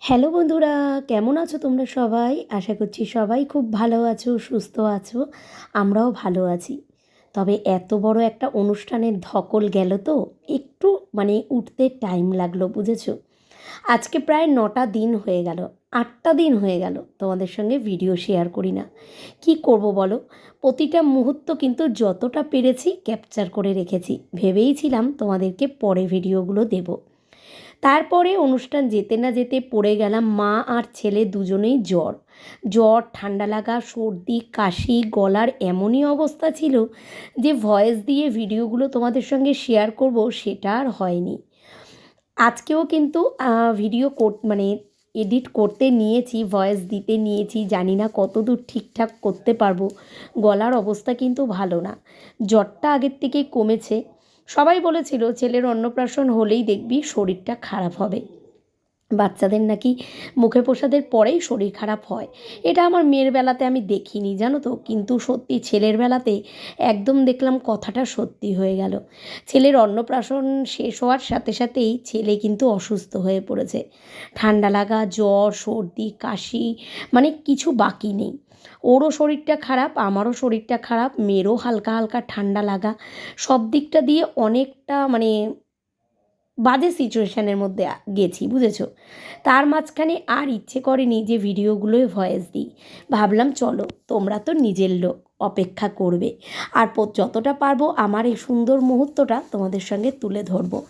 Hello বন্ধুরা, কেমন আছো তোমরা সবাই? আশা করছি সবাই খুব ভালো আছো, সুস্থ আছো। আমরাও ভালো আছি। তবে এত বড় একটা অনুষ্ঠানের ধকল গেল তো, একটু উঠতে টাইম লাগলো, বুঝেছো? আজকে প্রায় ৯টা দিন হয়ে গেল, ৮টা দিন হয়ে গেল তোমাদের সঙ্গে ভিডিও শেয়ার করি না। কি করব বলো? প্রতিটা মুহূর্ত কিন্তু যতটা পেরেছি ক্যাপচার করে রেখেছি। ভেবেইছিলাম তোমাদেরকে পরে ভিডিওগুলো দেবো। তারপরে অনুষ্ঠান যেতে না যেতে পড়ে গেলাম, মা আর ছেলে দুজনেই জ্বর। জ্বর, ঠান্ডা লাগা, সর্দি, কাশি, গলার এমনই অবস্থা ছিল যে ভয়েস দিয়ে ভিডিওগুলো তোমাদের সঙ্গে শেয়ার করব সেটা আর হয়নি। আজকেও কিন্তু ভিডিও এডিট করতে নিয়েছি, ভয়েস দিতে নিয়েছি, জানি না কতদূর ঠিকঠাক করতে পারবো। গলার অবস্থা কিন্তু ভালো না। জ্বরটা আগের থেকেই কমেছে। সবাই বলেছিল ছেলের অন্নপ্রাশন হলেই দেখবি শরীরটা খারাপ হবে। বাচ্চাদের নাকি মুখে প্রসাদের পরেই শরীর খারাপ হয়। এটা আমার মেয়ের বেলাতে আমি দেখিনি, জানো তো, কিন্তু সত্যি ছেলের বেলাতে একদম দেখলাম কথাটা সত্যি হয়ে গেল। ছেলের অন্নপ্রাশন শেষ হওয়ার সাথে সাথেই ছেলে কিন্তু অসুস্থ হয়ে পড়েছে। ঠান্ডা লাগা, জ্বর, সর্দি, কাশি, কিছু বাকি নেই। ওরও শরীরটা খারাপ, আমারও শরীরটা খারাপ, মেয়েরও হালকা হালকা ঠান্ডা লাগা। সব দিকটা দিয়ে অনেকটা বাজে সিচুয়েশানের মধ্যে গেছি, বুঝেছো? তার মাঝখানে আর ইচ্ছে করেনি যে ভিডিওগুলোয় ভয়েস দিই। ভাবলাম চলো, তোমরা তো নিজের লোক, অপেক্ষা করবে। আর যতটা পারবো আমার এই সুন্দর মুহূর্তটা তোমাদের সঙ্গে তুলে ধরবো।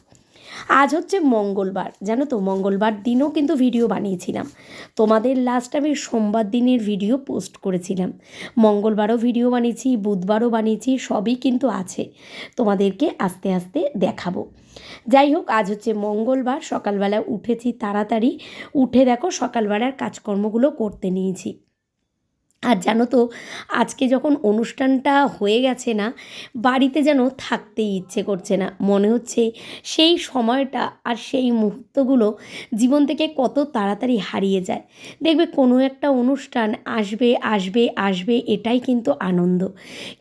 আজ হচ্ছে মঙ্গলবার, জানো তো, মঙ্গলবার দিনও কিন্তু ভিডিও বানিয়েছিলাম। তোমাদের লাস্ট আমি সোমবার দিনের ভিডিও পোস্ট করেছিলাম। মঙ্গলবারও ভিডিও বানিয়েছি, বুধবারও বানিয়েছি, সবই কিন্তু আছে, তোমাদেরকে আস্তে আস্তে দেখাবো। যাই হোক, আজ হচ্ছে মঙ্গলবার। সকালবেলা উঠেছি তাড়াতাড়ি, উঠে দেখো সকালবেলার কাজকর্মগুলো করতে নিয়েছি। আর জানো তো, আজকে যখন অনুষ্ঠানটা হয়ে গেছে না, বাড়িতে যেন থাকতেই ইচ্ছে করছে না। মনে হচ্ছে সেই সময়টা আর সেই মুহূর্তগুলো জীবন থেকে কত তাড়াতাড়ি হারিয়ে যায়। দেখবে কোনো একটা অনুষ্ঠান আসবে আসবে আসবে, এটাই কিন্তু আনন্দ,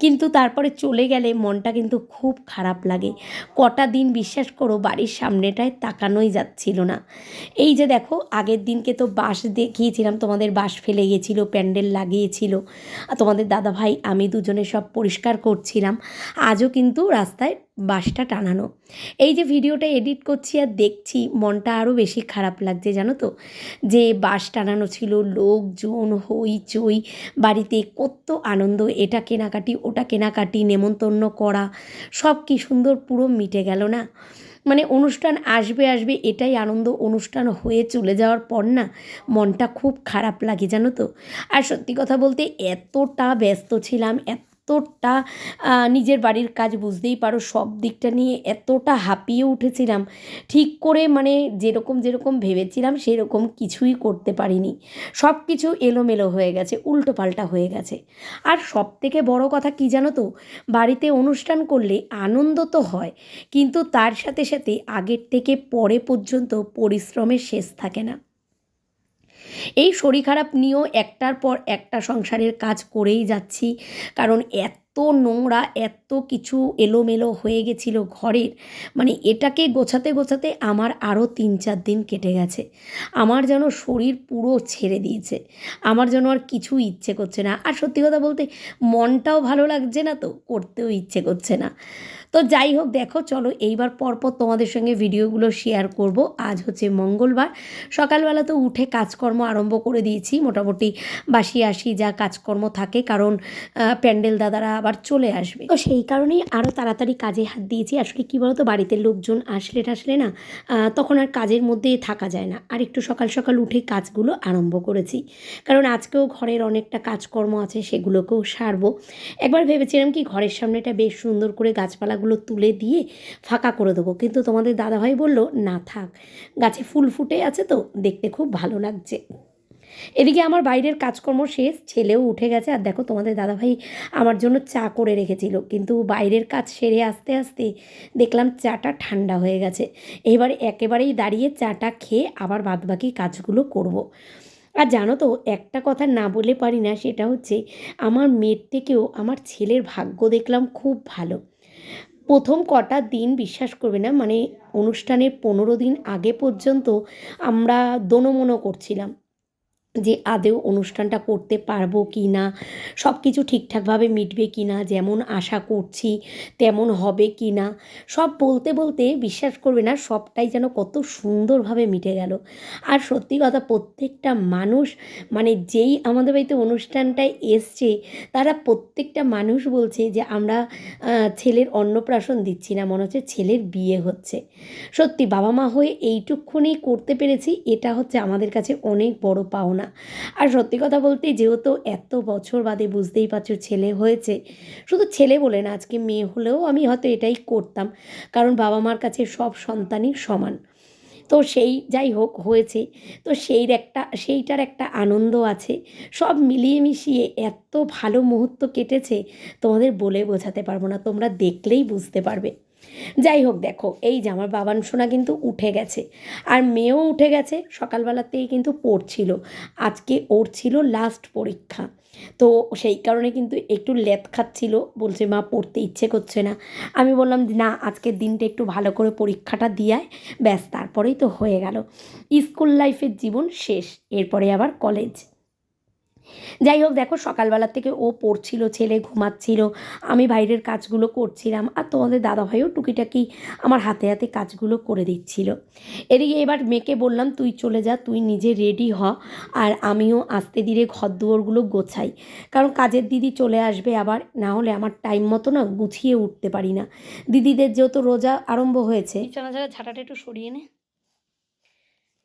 কিন্তু তারপরে চলে গেলে মনটা কিন্তু খুব খারাপ লাগে। কটা দিন বিশ্বাস করো বাড়ির সামনেটায় তাকানোই যাচ্ছিল না। এই যে দেখো, আগের দিনকে তো বাঁশ দেখিয়েছিলাম তোমাদের, বাঁশ ফেলে গেছিলো, প্যান্ডেল লাগিয়েছিল, আর তোমাদের দাদাভাই আমি দুজনে সব পরিষ্কার করছিলাম। আজও কিন্তু রাস্তায় বাঁশটা টানানো। এই যে ভিডিওটা এডিট করছি আর দেখছি, মনটা আরও বেশি খারাপ লাগছে, জানো তো, যে বাঁশ টানানো ছিল, লোকজন, হইচই, বাড়িতে কত আনন্দ, এটা কেনাকাটি ওটা কেনাকাটি, নেমন্তন্ন করা, সব কি সুন্দর পুরো মিটে গেল না। অনুষ্ঠান আসবে আসবে এটাই আনন্দ, অনুষ্ঠান হয়ে চলে যাওয়ার পর না মনটা খুব খারাপ লাগে, জানো তো। আর সত্যি কথা বলতে এতটা ব্যস্ত ছিলাম, এতটা নিজের বাড়ির কাজ, বুঝতেই পারো, সব দিকটা নিয়ে এতটা হাঁপিয়ে উঠেছিলাম, ঠিক করে যেরকম যেরকম ভেবেছিলাম সেরকম কিছুই করতে পারিনি। সব কিছু এলোমেলো হয়ে গেছে, উল্টোপাল্টা হয়ে গেছে। আর সব থেকে বড় কথা কী জানো তো, বাড়িতে অনুষ্ঠান করলে আনন্দ তো হয়, কিন্তু তার সাথে সাথে আগের থেকে পরে পর্যন্ত পরিশ্রমের শেষ থাকে না। এই শরীর খারাপ নিয়েও একটার পর একটা সংসারের কাজ করেই যাচ্ছি, কারণ এত নোংরা, এত কিছু এলোমেলো হয়ে গেছিলো ঘরের, এটাকে গোছাতে গোছাতে আমার আরও ৩-৪ দিন কেটে গেছে। আমার যেন শরীর পুরো ছেড়ে দিয়েছে, আমার যেন আর কিছু ইচ্ছে করছে না। আর সত্যি কথা বলতে মনটাও ভালো লাগছে না, তো করতেও ইচ্ছে করছে না। তো যাই হোক, দেখো চলো এইবার পরপর তোমাদের সঙ্গে ভিডিওগুলো শেয়ার করব। আজ হচ্ছে মঙ্গলবার। সকালবেলা তো উঠে কাজকর্ম আরম্ভ করে দিয়েছি, মোটামুটি বাসি আসি যা কাজকর্ম থাকে, কারণ প্যান্ডেল দাদারা আবার চলে আসবে, তো সেই কারণেই আরও তাড়াতাড়ি কাজে হাত দিয়েছি। আসলে কী বলো তো, বাড়িতে লোকজন আসলে না, তখন আর কাজের মধ্যে থাকা যায় না, আর একটু সকাল সকাল উঠে কাজগুলো আরম্ভ করেছি, কারণ আজকেও ঘরের অনেকটা কাজকর্ম আছে, সেগুলোকেও সারবো। একবার ভেবেছিলাম কি, ঘরের সামনেটা বেশ সুন্দর করে গাছপালাগুলো তুলে দিয়ে ফাঁকা করে দেবো, কিন্তু তোমাদের দাদাভাই বলল না থাক, গাছে ফুল ফুটে আছে তো দেখতে খুব ভালো লাগছে। এদিকে আমার বাইরের কাজকর্ম শেষ, ছেলেও উঠে গেছে। আর দেখো, তোমাদের দাদাভাই আমার জন্য চা করে রেখেছিল, কিন্তু বাইরের কাজ সেরে আস্তে আস্তে দেখলাম চাটা ঠান্ডা হয়ে গেছে। এবারে একেবারেই দাঁড়িয়ে চাটা খেয়ে আবার বাদবাকি কাজগুলো করব। আর জানো তো, একটা কথা না বলে পারি না, সেটা হচ্ছে আমার মেয়ের থেকেও আমার ছেলের ভাগ্য দেখলাম খুব ভালো। প্রথম কটা দিন বিশ্বাস করবে না, মানে অনুষ্ঠানের 15 দিন আগে পর্যন্ত আমরা দোনোমনো করছিলাম যে আদৌ অনুষ্ঠানটা করতে পারবো কি না, সব কিছু ঠিকঠাকভাবে মিটবে কি না, যেমন আশা করছি তেমন হবে কি না। সব বলতে বলতে বিশ্বাস করবে না, সবটাই যেন কত সুন্দরভাবে মিটে গেল। আর সত্যি কথা, প্রত্যেকটা মানুষ, মানে যেই আমাদের বাড়িতে অনুষ্ঠানটায় এসছে, তারা প্রত্যেকটা মানুষ বলছে যে আমরা ছেলের অন্নপ্রাশন দিচ্ছি না, মনে হচ্ছে ছেলের বিয়ে হচ্ছে। সত্যি বাবা মা হয়ে এইটুকুনি করতে পেরেছি, এটা হচ্ছে আমাদের কাছে অনেক বড় পাওনা। আর সত্যি কথা বলতে, যেহেতু এত বছর বাদে বুঝতেই পারছো ছেলে হয়েছে, শুধু ছেলে বলে না, আজকে মেয়ে হলেও আমি হয়তো এটাই করতাম, কারণ বাবা মার কাছে সব সন্তানই সমান। তো সেই যাই হোক হয়েছে, তো সেইটার একটা আনন্দ আছে। সব মিলিয়ে মিশিয়ে এত ভালো মুহূর্ত কেটেছে, তোমাদের বলে বোঝাতে পারবো না, তোমরা দেখলেই বুঝতে পারবে। যাই হোক, দেখো এই যে আমার বাবান সোনা কিন্তু উঠে গেছে, আর মেয়েও উঠে গেছে, সকালবেলাতেই কিন্তু পড়ছিল। আজকে ওর ছিল লাস্ট পরীক্ষা, তো সেই কারণে কিন্তু একটু লেদ খাচ্ছিল, বলছে মা পড়তে ইচ্ছে করছে না। আমি বললাম না, আজকের দিনটা একটু ভালো করে পরীক্ষাটা দিয়ায়, ব্যাস তারপরেই তো হয়ে গেল। স্কুল লাইফের জীবন শেষ, এরপরে আবার কলেজ। যাই হোক, দেখো সকালবেলা থেকে ও পড়ছিল, ছেলে ঘুমাচ্ছিল, আমি বাইরের কাজগুলো করছিলাম, আর তোমাদের দাদাভাইও টুকিটাকি আমার হাতে হাতে কাজগুলো করে দিচ্ছিল। এদিকে এবার মেয়েকে বললাম তুই চলে যা, তুই নিজে রেডি হ, আর আমিও আস্তে ধীরে ঘর দুয়ারগুলো গোছাই, কারণ কাজের দিদি চলে আসবে আবার, না হলে আমার টাইম মতো না গুছিয়ে উঠতে পারি না। দিদিদের যেহেতু রোজা আরম্ভ হয়েছে, বিছানা ঝাড়া ঝাঁটাটা একটু সরিয়ে নে।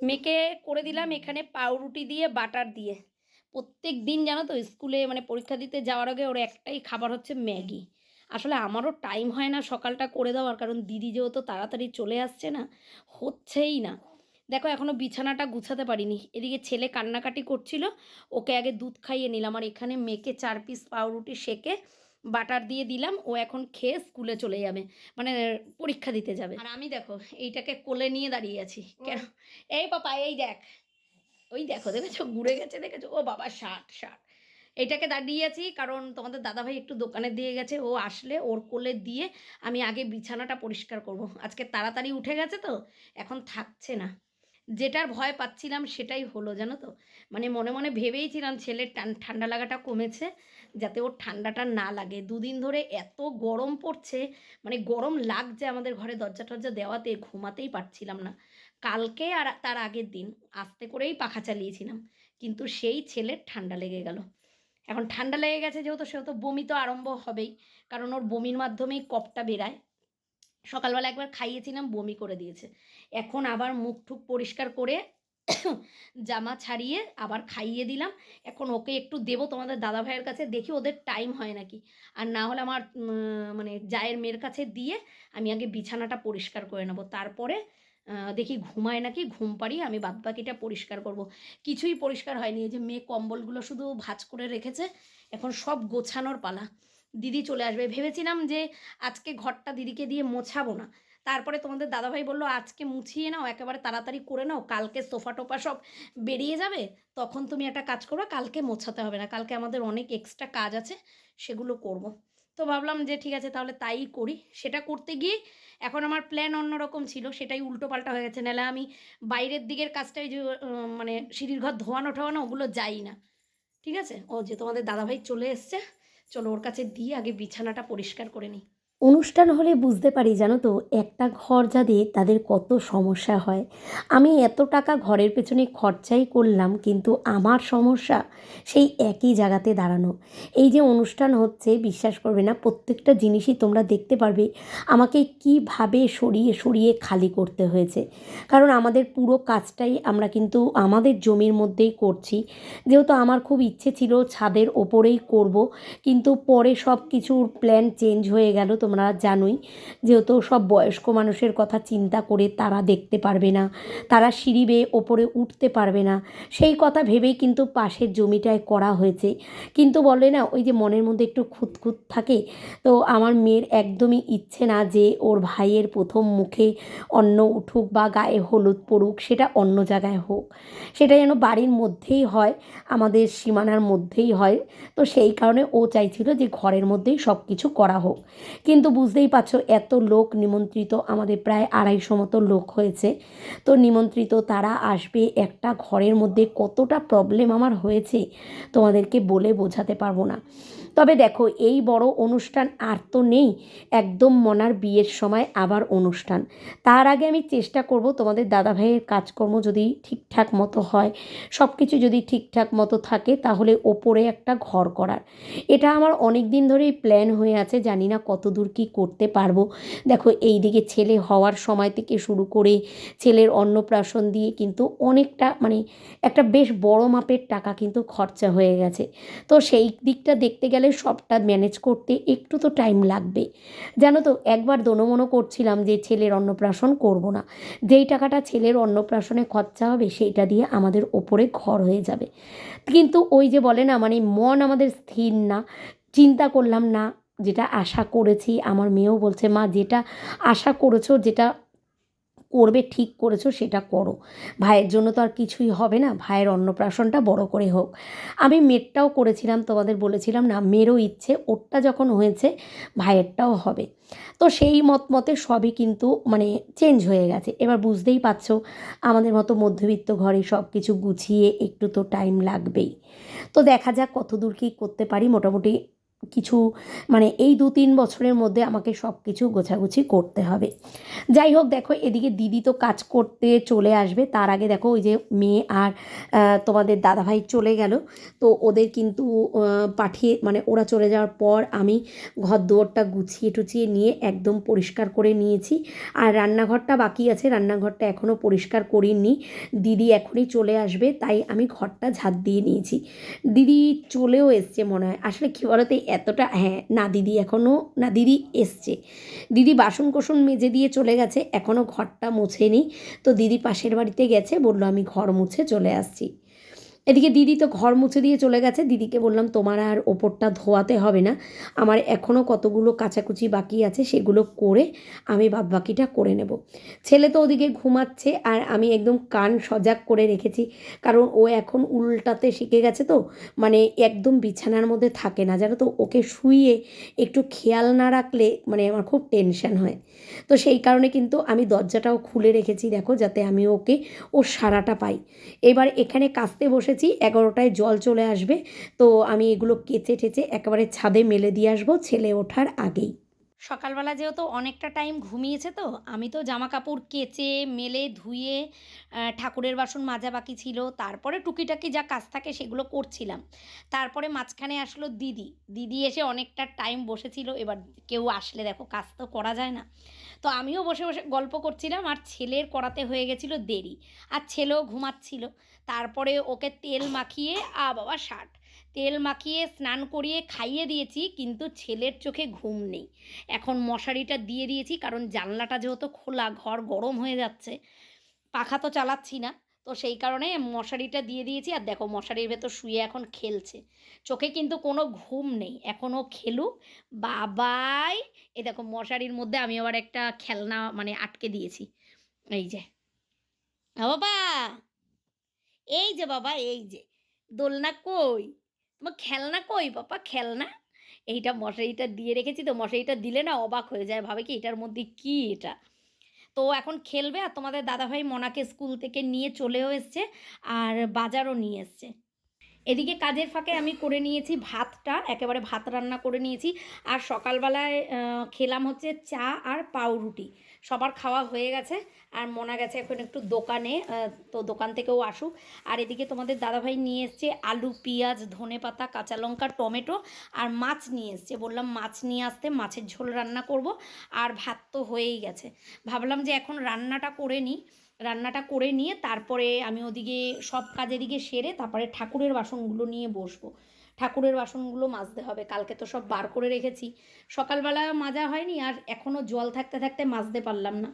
মেয়েকে করে দিলাম এখানে পাউরুটি দিয়ে বাটার দিয়ে। প্রত্যেক দিন জানো তো স্কুলে মানে পরীক্ষা দিতে যাওয়ার আগে ওর একটাই খাবার হচ্ছে ম্যাগি। আসলে আমারও টাইম হয় না সকালটা করে দেওয়ার, কারণ দিদি যেহেতু তাড়াতাড়ি চলে আসছে না, হচ্ছেই না। দেখো এখনও বিছানাটা গুছাতে পারিনি, এদিকে ছেলে কান্নাকাটি করছিল, ওকে আগে দুধ খাইয়ে নিলাম, আর এখানে মেয়েকে 4 পিস পাউরুটি সেকে বাটার দিয়ে দিলাম, ও এখন খেয়ে স্কুলে চলে যাবে, মানে পরীক্ষা দিতে যাবে। আর আমি দেখো এইটাকে কোলে নিয়ে দাঁড়িয়ে আছি কেন, এই পাপা এই দেখ, ওই দেখো দেখেছো ঘুরে গেছে, দেখেছো, ও বাবা ষাট ষাট। এইটাকে দাঁড়িয়ে আছি কারণ তোমাদের দাদাভাই একটু দোকানে দিয়ে গেছে, ও আসলে ওর কোলে দিয়ে আমি আগে বিছানাটা পরিষ্কার করব। আজকে তাড়াতাড়ি উঠে গেছে তো, এখন থাকছে না। যেটার ভয় পাচ্ছিলাম সেটাই হলো, জানো তো। মানে মনে মনে ভেবেইছিলাম ছেলের ঠান্ডা লাগাটা কমেছে, যাতে ওর ঠান্ডাটা না লাগে। দুদিন ধরে এত গরম পড়ছে, মানে গরম লাগছে আমাদের ঘরে, দরজা টরজা দেওয়াতে ঘুমাতেই পারছিলাম না। কালকে আর তার আগের দিন আস্তে করেই পাখা চালিয়েছিলাম, কিন্তু সেই ছেলের ঠান্ডা লেগে গেল। এখন ঠান্ডা লেগে গেছে যেহেতু, সেহেতু বমি তো আরম্ভ হবেই, কারণ ওর বমির মাধ্যমেই কফটা বেরায়। সকালবেলা একবার খাইয়েছিলাম, বমি করে দিয়েছে। এখন আবার মুখ টুক পরিষ্কার করে জামা ছাড়িয়ে আবার খাইয়ে দিলাম। এখন ওকে একটু দেবো তোমাদের দাদা ভাইয়ের কাছে, দেখি ওদের টাইম হয় নাকি, আর না হলে আমার মানে জায়ের মেয়ের কাছে দিয়ে আমি আগে বিছানাটা পরিষ্কার করে নেবো, তারপরে দেখি ঘুমায় নাকি, ঘুম পাড়িয়ে আমি বাদবাকিটা পরিষ্কার করব। কিছুই পরিষ্কার হয়নি, এই যে মেয়ে কম্বলগুলো শুধু ভাঁজ করে রেখেছে, এখন সব গোছানোর পালা। দিদি চলে আসবে, ভেবেছিলাম যে আজকে ঘরটা দিদিকে দিয়ে মোছাবো না, তারপরে তোমাদের দাদাভাই বললো আজকে মুছিয়ে নাও, একেবারে তাড়াতাড়ি করে নাও, কালকে সোফা টোফা সব বেরিয়ে যাবে, তখন তুমি একটা কাজ করো, কালকে মোছাতে হবে না, কালকে আমাদের অনেক এক্সট্রা কাজ আছে, সেগুলো করব। তো ভাবলাম যে ঠিক আছে তাহলে তাই করি। সেটা করতে গিয়ে এখন আমার প্ল্যান অন্যরকম ছিল, সেটাই উল্টো পাল্টা হয়ে গেছে। নাহলে আমি বাইরের দিকের কাজটাই যে মানে সিঁড়ির ঘর ধোয়ানো ঠোয়ানো ওগুলো যাই না। ঠিক আছে, ও যে তোমাদের দাদাভাই চলে এসছে, চলো ওর কাছে দিয়ে আগে বিছানাটা পরিষ্কার করে নিই। অনুষ্ঠান হলে বুঝতে পারি জানো তো, একটা ঘর যাদের তাদের কত সমস্যা হয়। আমি এত টাকা ঘরের পেছনে খরচাই করলাম, কিন্তু আমার সমস্যা সেই একই জায়গাতে দাঁড়ানো। এই যে অনুষ্ঠান হচ্ছে, বিশ্বাস করবে না, প্রত্যেকটা জিনিসই তোমরা দেখতে পারবে আমাকে কিভাবে সরিয়ে সরিয়ে খালি করতে হয়েছে, কারণ আমাদের পুরো কাজটাই আমরা কিন্তু আমাদের জমির মধ্যেই করছি। যেহেতু আমার খুব ইচ্ছে ছিল ছাদের ওপরেই করব, কিন্তু পরে সব কিছুর প্ল্যান চেঞ্জ হয়ে গেল, তোমরা জানোই। যেহেতু সব বয়স্ক মানুষের কথা চিন্তা করে তারা দেখতে পারবে না, তারা সিঁড়ি বেয়ে ওপরে উঠতে পারবে না, সেই কথা ভেবেই কিন্তু পাশের জমিটায় করা হয়েছে। কিন্তু বলে না, ওই যে মনের মধ্যে একটু খুঁতখুঁত থাকে। তো আমার মেয়ের একদমই ইচ্ছে না যে ওর ভাইয়ের প্রথম মুখে অন্ন উঠুক বা গায়ে হলুদ পড়ুক, সেটা অন্য জায়গায় হোক, সেটা যেন বাড়ির মধ্যেই হয়, আমাদের সীমানার মধ্যেই হয়। তো সেই কারণে ও চাইছিল যে ঘরের মধ্যেই সব কিছু করা হোক। কিন্তু কিন্তু বুঝতেই পারছো এত লোক নিমন্ত্রিত, আমাদের প্রায় 250 মতো লোক হয়েছে। তো নিমন্ত্রিত তারা আসবে, একটা ঘরের মধ্যে কতটা প্রবলেম আমার হয়েছে তোমাদেরকে বলে বোঝাতে পারবো না। তবে দেখো এই বড় অনুষ্ঠান আর তো নেই, একদম মনার বিয়ের সময় আবার অনুষ্ঠান। তার আগে আমি চেষ্টা করব তোমাদের দাদাভাইয়ের কাজকর্ম যদি ঠিকঠাক মতো হয়, সব কিছু যদি ঠিকঠাক মতো থাকে, তাহলে ওপরে একটা ঘর করার। এটা আমার অনেক দিন ধরেই প্ল্যান হয়ে আছে, জানি না কত দূর কী করতে পারবো। দেখো এই দিকে ছেলে হওয়ার সময় থেকে শুরু করে ছেলের অন্নপ্রাশন দিয়ে কিন্তু অনেকটা মানে একটা বেশ বড় মাপের টাকা কিন্তু খরচা হয়ে গেছে। তো সেই দিকটা দেখতে গেলে সবটা ম্যানেজ করতে একটু তো টাইম লাগবে। জানো তো একবার দোনোমনো করছিলাম যে ছেলের অন্নপ্রাশন করব না, যেই টাকাটা ছেলের অন্নপ্রাশনে খরচা হবে সেইটা দিয়ে আমাদের ওপরে ঘর হয়ে যাবে। কিন্তু ওই যে বলে না, মানে মন আমাদের স্থির না, চিন্তা করলাম না, যেটা আশা করেছি। আমার মেয়েও বলছে মা যেটা আশা করেছো, যেটা করবে ঠিক করেছো সেটা করো, ভাইয়ের জন্য তো আর কিছুই হবে না, ভাইয়ের অন্নপ্রাশনটা বড় করে হোক। আমি মেয়েরটাও করেছিলাম, তোমাদের বলেছিলাম না, মেয়েরও ইচ্ছে ওরটা যখন হয়েছে ভাইয়েরটাও হবে। তো সেই মতে সবই কিন্তু মানে চেঞ্জ হয়ে গেছে। এবার বুঝতেই পারছো আমাদের মতো মধ্যবিত্ত ঘরে সব কিছু গুছিয়ে একটু তো টাইম লাগবেই। তো দেখা যাক কত দূর কী করতে পারি। মোটামুটি কিছু মানে এই 2-3 বছরের মধ্যে আমাকে সব কিছু গোছাগুছি করতে হবে। যাই হোক, দেখো এদিকে দিদি তো কাজ করতে চলে আসবে, তার আগে দেখো ওই যে মেয়ে আর তোমাদের দাদাভাই চলে গেল। তো ওদের কিন্তু পাঠিয়ে মানে ওরা চলে যাওয়ার পর আমি ঘর দুয়ারটা গুছিয়ে টুছিয়ে নিয়ে একদম পরিষ্কার করে নিয়েছি। আর রান্নাঘরটা বাকি আছে, রান্নাঘরটা এখনও পরিষ্কার করিনি। দিদি এখনই চলে আসবে, তাই আমি ঘরটা ঝাঁট দিয়ে নিয়েছি। দিদি চলেও এসছে মনে হয়। আসলে কী বলতো এতটা, হ্যাঁ না দিদি এখনও, না দিদি এসছে। দিদি বাসন কোসন মেজে দিয়ে চলে গেছে, এখনও ঘরটা মোছেনি। তো দিদি পাশের বাড়িতে গেছে, বললো আমি ঘর মুছে চলে আসছি। এদিকে দিদি তো ঘর মুছে দিয়ে চলে গেছে। দিদিকে বললাম তোমার আর ওপরটা ধোয়াতে হবে না, আমার এখনও কতগুলো কাচাকুচি বাকি আছে, সেগুলো করে আমি বাদবাকিটা করে নেব। ছেলে তো ওদিকে ঘুমাচ্ছে, আর আমি একদম কান সজাগ করে রেখেছি, কারণ ও এখন উল্টাতে শিখে গেছে। তো মানে একদম বিছানার মধ্যে থাকে না, জানো তো, ওকে শুইয়ে একটু খেয়াল না রাখলে মানে আমার খুব টেনশন হয়। তো সেই কারণে কিন্তু আমি দরজাটাও খুলে রেখেছি, দেখো, যাতে আমি ওকে ওর সারাটা পাই। এবার এখানে কাচতে বসেছি, 11টায় জল চলে আসবে। তো আমি এগুলো কেচে টেচে একেবারে ছাদে মেলে দিয়ে আসবো ছেলে ওঠার আগেই। সকালবেলা যেহেতু অনেকটা টাইম ঘুমিয়েছে, তো আমি তো জামা কাপড় কেচে মেলে ধুয়ে ঠাকুরের বাসন মাজা বাকি ছিল, তারপরে টুকিটাকি যা কাজ থাকে সেগুলো করছিলাম। তারপরে মাঝখানে আসলো দিদি। দিদি এসে অনেকটা টাইম বসেছিল। এবার কেউ আসলে দেখো কাজ তো করা যায় না। তো আমিও বসে বসে গল্প করছিলাম, আর ছেলের করাতে হয়ে গেছিলো দেরি, আর ছেলেও ঘুমাচ্ছিল। তারপরে ওকে তেল মাখিয়ে বাবা ষাট, তেল মাখিয়ে স্নান করিয়ে খাইয়ে দিয়েছি, কিন্তু ছেলের চোখে ঘুম নেই। এখন মশারিটা দিয়ে দিয়েছি, কারণ জানলাটা যেহেতু খোলা, ঘর গরম হয়ে যাচ্ছে, পাখা তো চালাচ্ছি না। তো সেই কারণে মশারিটা দিয়ে দিয়েছি, আর দেখো মশারির ভেতর শুয়ে এখন খেলছে। চোখে কিন্তু কোনো ঘুম নেই, এখনও খেলুক। বাবাই, এই দেখো মশারির মধ্যে আমি আবার একটা খেলনা মানে আটকে দিয়েছি। এই যে বাবা, এই যে বাবা, এই যে দোলনা কই, তোমার খেলনা কই বাবা, খেলনা। এইটা মশারিটা দিয়ে রেখেছি, তো মশারিটা দিলে না অবাক হয়ে যায়, ভাবে কি এটার মধ্যে কি এটা। তো এখন খেলবে, আর তোমাদের দাদাভাই মনাকে স্কুল থেকে নিয়ে চলেও এসছে, আর বাজারও নিয়ে এসছে। এদিকে কাজের ফাঁকে আমি করে নিয়েছি ভাতটা, একেবারে ভাত রান্না করে নিয়েছি। আর সকালবেলায় খেলাম হচ্ছে চা আর পাউরুটি। সবার খাওয়া হয়ে গেছে, আর মোনা গেছে এখন একটু দোকানে, তো দোকান থেকেও আসুক। আর এদিকে তোমাদের দাদাভাই নিয়ে এসছে আলু, পেঁয়াজ, ধনেপাতা, কাঁচা লঙ্কা, টমেটো, আর মাছ নিয়ে এসছে। বললাম মাছ নিয়ে আসতে, মাছের ঝোল রান্না করব। আর ভাত তো হয়েই গেছে, ভাবলাম যে এখন রান্নাটা করে নিই। রান্নাটা করে নিয়ে তারপরে আমি ওদিকে সব কাজ এদিকে সেরে তারপরে ঠাকুরের বাসনগুলো নিয়ে বসবো। ঠাকুরের বাসনগুলো মাজতে হবে, কালকে তো সব বার করে রেখেছি, সকালবেলা মাজা হয়নি, আর এখনও জল থাকতে থাকতে মাজতে পারলাম না।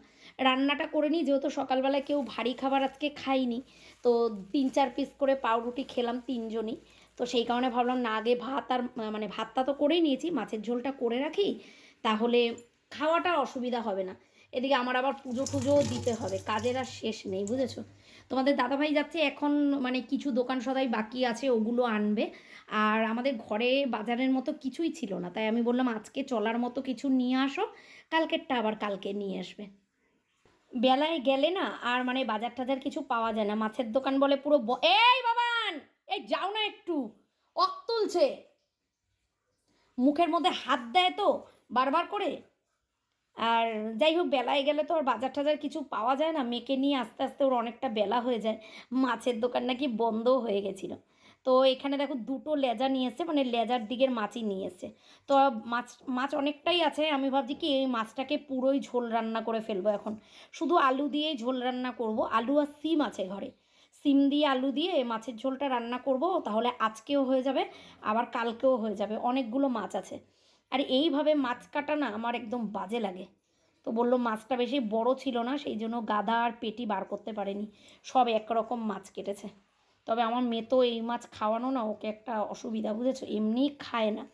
রান্নাটা করে নিই, যেহেতু সকালবেলায় কেউ ভারী খাবার আজকে খাইনি, তো 3-4 পিস করে পাউরুটি খেলাম তিনজনই। তো সেই কারণে ভাবলাম না, আগে ভাত আর মানে ভাতটা তো করেই নিয়েছি, মাছের ঝোলটা করে রাখি, তাহলে খাওয়াটা অসুবিধা হবে না। এদিকে আমার আবার পুজো টুজোও দিতে হবে, কাজের আর শেষ নেই, বুঝেছো। তোমাদের দাদাভাই যাচ্ছে এখন, মানে কিছু দোকান সদাই বাকি আছে ওগুলো আনবে। আর আমাদের ঘরে বাজারের মতো কিছুই ছিল না, তাই আমি বললাম আজকে চলার মতো কিছু নিয়ে আসো, কালকেরটা আবার কালকে নিয়ে আসবে। বেলায় গেলে না আর মানে বাজার টাজার কিছু পাওয়া যায় না, মাছের দোকান বলে পুরো এই বাবান, এই যাও না একটু, অক তুলছে, মুখের মধ্যে হাত দেয় তো বারবার করে। আর যাই হোক, বেলায় গেলে তো আর বাজার টাজার কিছু পাওয়া যায় না, মেয়েকে নিয়ে আস্তে আস্তে ওর অনেকটা বেলা হয়ে যায়। মাছের দোকান নাকি বন্ধও হয়ে গেছিলো। তো এখানে দেখো দুটো লেজা নিয়ে এসছে, মানে লেজার দিকের মাছই নিয়ে এসছে। তো মাছ মাছ অনেকটাই আছে, আমি ভাবছি কি এই মাছটাকে পুরোই ঝোল রান্না করে ফেলবো এখন, শুধু আলু দিয়েই ঝোল রান্না করব। আলু আর সিম আছে ঘরে, সিম দিয়ে আলু দিয়ে মাছের ঝোলটা রান্না করব, তাহলে আজকেও হয়ে যাবে আবার কালকেও হয়ে যাবে, অনেকগুলো মাছ আছে। আর এইভাবে মাছ কাটা না আমার একদম বাজে লাগে। তো বললো মাছটা বেশি বড় ছিল না, সেই জন্য গাদা আর পেটি বার করতে পারেনি, সব একরকম মাছ কেটেছে। তবে আমার মেয়ে তো এই মাছ খাওয়ানো না ওকে একটা অসুবিধা, বুঝেছো, এমনিই খায় না।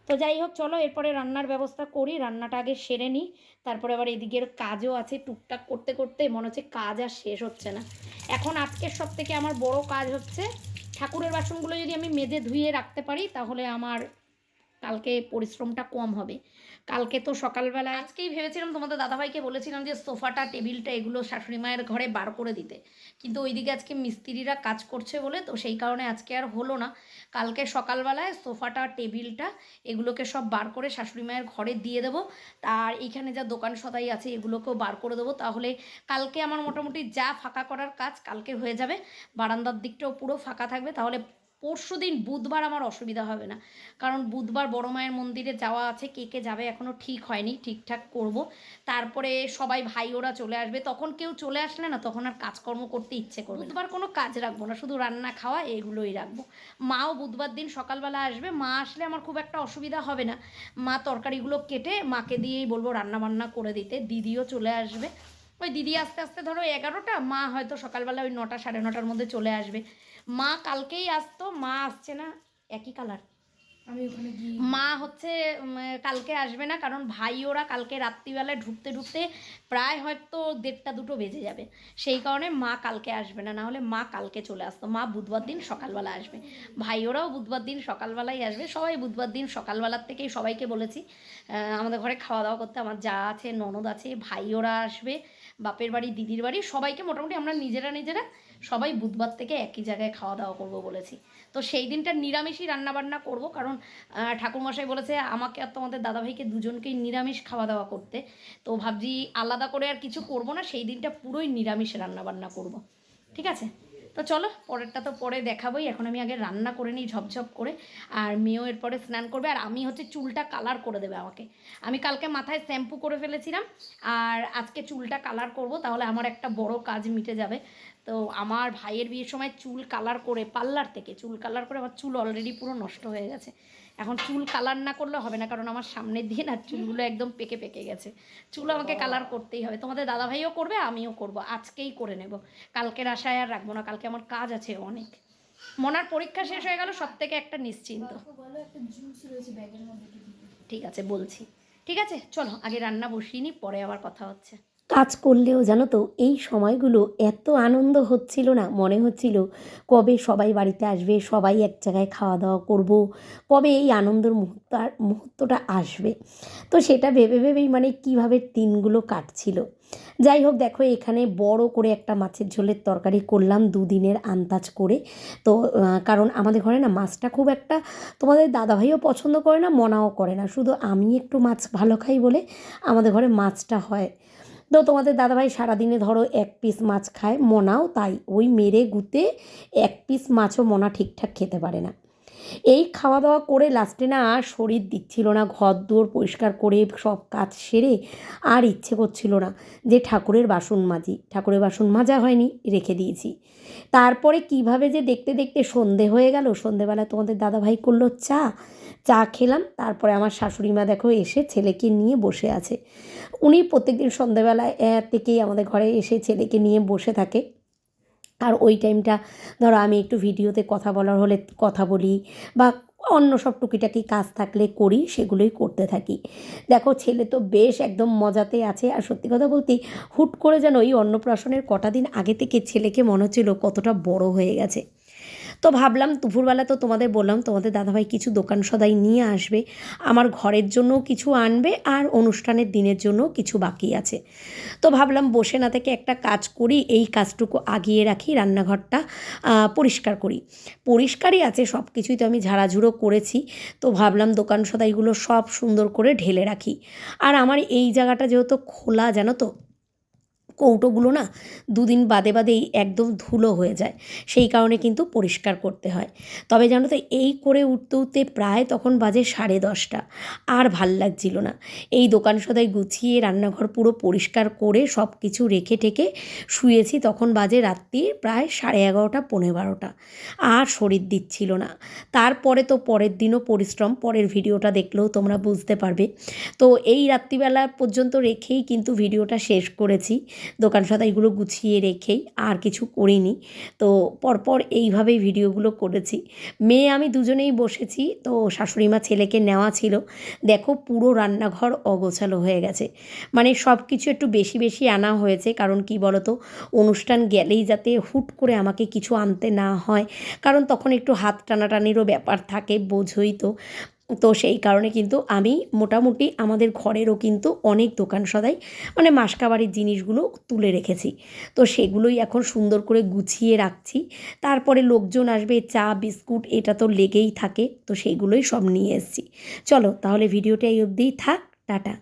তো যাই হোক চলো এরপরে রান্নার ব্যবস্থা করি, রান্নাটা আগে সেরে নিই, তারপরে আবার এদিকের কাজও আছে, টুকটাক করতে করতে মনে হচ্ছে কাজ আর শেষ হচ্ছে না। এখন আজকের সব থেকে আমার বড় কাজ হচ্ছে ঠাকুরের বাসনগুলো যদি আমি মেজে ধুয়ে রাখতে পারি তাহলে আমার কালকে পরিশ্রমটা কম হবে। কালকে তো সকালবেলা আজকেই ভেবেছিলাম, তোমাদের দাদাভাইকে বলেছিলাম যে সোফাটা টেবিলটা এগুলো শাশুড়ি মায়ের ঘরে বার করে দিতে, কিন্তু ওইদিকে আজকে মিস্ত্রিরা কাজ করছে বলে তো সেই কারণে আজকে আর হলো না। কালকে সকালবেলায় সোফাটা টেবিলটা এগুলোকে সব বার করে শাশুড়ি মায়ের ঘরে দিয়ে দেবো। আর এইখানে যা দোকান সদাই আছে এগুলোকেও বার করে দেবো, তাহলে কালকে আমার মোটামুটি যা ফাঁকা করার কাজ কালকে হয়ে যাবে। বারান্দার দিকটাও পুরো ফাঁকা থাকবে, তাহলে পরশু দিন বুধবার আমার অসুবিধা হবে না, কারণ বুধবার বড় মায়ের মন্দিরে যাওয়া আছে, কে কে যাবে এখনও ঠিক হয়নি, ঠিকঠাক করব। তারপরে সবাই ভাই ওরা চলে আসবে, তখন কেউ চলে আসলে না তখন আর কাজকর্ম করতে ইচ্ছে করবে। বুধবার কোনো কাজ রাখবো না, শুধু রান্না খাওয়া এগুলোই রাখবো। মাও বুধবার দিন সকালবেলা আসবে, মা আসলে আমার খুব একটা অসুবিধা হবে না, মা তরকারিগুলো কেটে মাকে দিয়েই বলবো রান্না বান্না করে দিতে, দিদিও চলে আসবে। ওই দিদি আস্তে আস্তে ধরো 11টা, মা হয়তো সকালবেলা ওই 9টা সাড়ে 9টার মধ্যে চলে আসবে। মা কালকেই আসতো, মা আসছে না, একই কালার। আমি ওখানে গিয়ে মা হচ্ছে কালকে আসবে না, কারণ ভাই ওরা কালকে রাত্রিবেলায় ঢুকতে ঢুকতে প্রায় হয়তো 1:30 2 বেজে যাবে, সেই কারণে মা কালকে আসবে না, না হলে মা কালকে চলে আসতো। মা বুধবার দিন সকালবেলা আসবে, ভাই ওরাও বুধবার দিন সকালবেলাই আসবে, সবাই বুধবার দিন সকালবেলার থেকেই সবাইকে বলেছি আমাদের ঘরে খাওয়া দাওয়া করতে। আমার যা আছে, ননদ আছে, ভাই ওরা আসবে, বাপের বাড়ি দিদির বাড়ি সবাইকে মোটামুটি আমরা নিজেরা নিজেরা সবাই বুধবার থেকে একই জায়গায় খাওয়া দাওয়া করবো বলেছি। তো সেই দিনটা নিরামিষই রান্নাবান্না করব, কারণ ঠাকুরমশাই বলেছে আমাকে আর তোমাদের দাদাভাইকে দুজনকেই নিরামিষ খাওয়া দাওয়া করতে। তো ভাবছি আলাদা করে আর কিছু করব না, সেই দিনটা পুরোই নিরামিষ রান্নাবান্না করব। ঠিক আছে, তো চলো পরেরটা তো পরে দেখাবোই, এখন আমি আগে রান্না করে নিই ঝপঝপ করে। আর মেয়েও এরপরে স্নান করবে, আর আমি হচ্ছে চুলটা কালার করে দেবে আমাকে। আমি কালকে মাথায় শ্যাম্পু করে ফেলেছিলাম, আর আজকে চুলটা কালার করব, তাহলে আমার একটা বড় কাজ মিটে যাবে। তো আমার ভাইয়ের বিয়ের সময় চুল কালার করে, পার্লার থেকে চুল কালার করে আমার চুল অলরেডি পুরো নষ্ট হয়ে গেছে। এখন চুল কালার না করলে হবে না, কারণ আমার সামনের দিয়ে না চুলগুলো একদম পেকে পেকে গেছে, চুল আমাকে কালার করতেই হবে। তোমাদের দাদাভাইও করবে, আমিও করব, আজকেই করে নেব, কালকের আশায় আর রাখবো না, কালকে আমার কাজ আছে অনেক। মনার পরীক্ষা শেষ হয়ে গেল, সব থেকে একটা নিশ্চিন্ত। ঠিক আছে বলছি, ঠিক আছে চলো আগে রান্না বসিয়ে নিই, পরে আবার কথা হচ্ছে। কাজ করলেও জানো তো এই সময়গুলো এত আনন্দ হচ্ছিল না, মনে হচ্ছিল কবে সবাই বাড়িতে আসবে, সবাই এক জায়গায় খাওয়া দাওয়া করব, কবে এই আনন্দের মুহূর্তটা আসবে। তো সেটা ভেবে ভেবেই মানে কীভাবে দিনগুলো কাটছিল। যাই হোক দেখো এখানে বড় করে একটা মাছের ঝোলের তরকারি করলাম, 2 দিনের আন্দাজ করে। তো কারণ আমাদের ঘরে না মাছটা খুব একটা তোমাদের দাদাভাইও পছন্দ করে না, মনাও করে না, শুধু আমি একটু মাছ ভালো খাই বলে আমাদের ঘরে মাছটা হয়। তো তোমাদের দাদাভাই সারাদিনে ধরো 1 পিস মাছ খায়, মনাও তাই, ওই মেরে গুঁতে 1 পিস মাছও মনা ঠিকঠাক খেতে পারে না। এই খাওয়া দাওয়া করে লাস্টে না আর শরীর দিচ্ছিল না, ঘর দোর পরিষ্কার করে সব কাজ সেরে আর ইচ্ছে করছিল না যে ঠাকুরের বাসন মাজি। ঠাকুরের বাসন মাজা হয়নি, রেখে দিয়েছি। তারপরে কিভাবে যে দেখতে দেখতে সন্ধে হয়ে গেল, সন্ধেবেলা তোমাদের দাদাভাই করলো চা, চা খেলাম। তারপরে আমার শাশুড়ি মা দেখো এসে ছেলেকে নিয়ে বসে আছে, উনি প্রত্যেকদিন সন্ধেবেলায় থেকেই আমাদের ঘরে এসে ছেলেকে নিয়ে বসে থাকে। আর ওই টাইমটা ধরো আমি একটু ভিডিওতে কথা বলার হলে কথা বলি, বা অন্য সব টুকিটাকি কাজ থাকলে করি, সেগুলোই করতে থাকি। দেখো ছেলে তো বেশ একদম মজাতে আছে। আর সত্যি কথা বলতে হুট করে যেন ওই অন্নপ্রাশনের কটা দিন আগে থেকে ছেলেকে মনে হচ্ছিল কতটা বড় হয়ে গেছে। তো ভাবলাম দুপুরবেলা তো তোমাদের বললাম তোমাদের দাদাভাই কিছু দোকান সদাই নিয়ে আসবে, আমার ঘরের জন্যও কিছু আনবে আর অনুষ্ঠানের দিনের জন্যও কিছু বাকি আছে। তো ভাবলাম বসে না থেকে একটা কাজ করি, এই কাজটুকু আগিয়ে রাখি, রান্নাঘরটা পরিষ্কার করি। পরিষ্কারই আছে, সব কিছুই তো আমি ঝাড়াঝুড়ো করেছি। তো ভাবলাম দোকান সদাইগুলো সব সুন্দর করে ঢেলে রাখি। আর আমার এই জায়গাটা যেহেতু খোলা, জানো তো, কৌটোগুলো না দুদিন বাদে বাদেই একদম ধুলো হয়ে যায়, সেই কারণে কিন্তু পরিষ্কার করতে হয়। তবে জানো তো এই করে উঠতে উঠতে প্রায় তখন বাজে 10:30, আর ভাল লাগছিল না। এই দোকান সদাই গুছিয়ে রান্নাঘর পুরো পরিষ্কার করে সব কিছু রেখে টেকে শুয়েছি, তখন বাজে রাত্রির প্রায় 11:30 12:30, আর শরীর দিচ্ছিল না। তারপরে তো পরের দিনও পরিশ্রম, পরের ভিডিওটা দেখলেও তোমরা বুঝতে পারবে। তো এই রাত্রিবেলা পর্যন্ত রেখেই কিন্তু ভিডিওটা শেষ করেছি, দোকান সদাইগুলো গুছিয়ে রেখেই, আর কিছু করিনি। তো পরপর এইভাবেই ভিডিওগুলো করেছি। মেয়ে আমি দুজনেই বসেছি, তো শাশুড়ি মা ছেলেকে নেওয়া ছিল। দেখো পুরো রান্নাঘর অগোছালো হয়ে গেছে, মানে সব কিছু একটু বেশি বেশি আনা হয়েছে। কারণ কি বলো তো, অনুষ্ঠান গেলেই যাতে হুট করে আমাকে কিছু আনতে না হয়, কারণ তখন একটু হাত টানাটানিরও ব্যাপার থাকে, বোঝোই তো। তো সেই কারণে কিন্তু আমি মোটামুটি আমাদের ঘরেরও কিন্তু অনেক দোকান সদাই, মানে মাসকাবারির জিনিসগুলো তুলে রেখেছি। তো সেগুলোই এখন সুন্দর করে গুছিয়ে রাখছি। তারপরে লোকজন আসবে, চা বিস্কুট এটা তো লেগেই থাকে, তো সেইগুলোই সব নিয়ে এসেছি। চলো তাহলে ভিডিওটা এই অবধিই থাক, টাটা।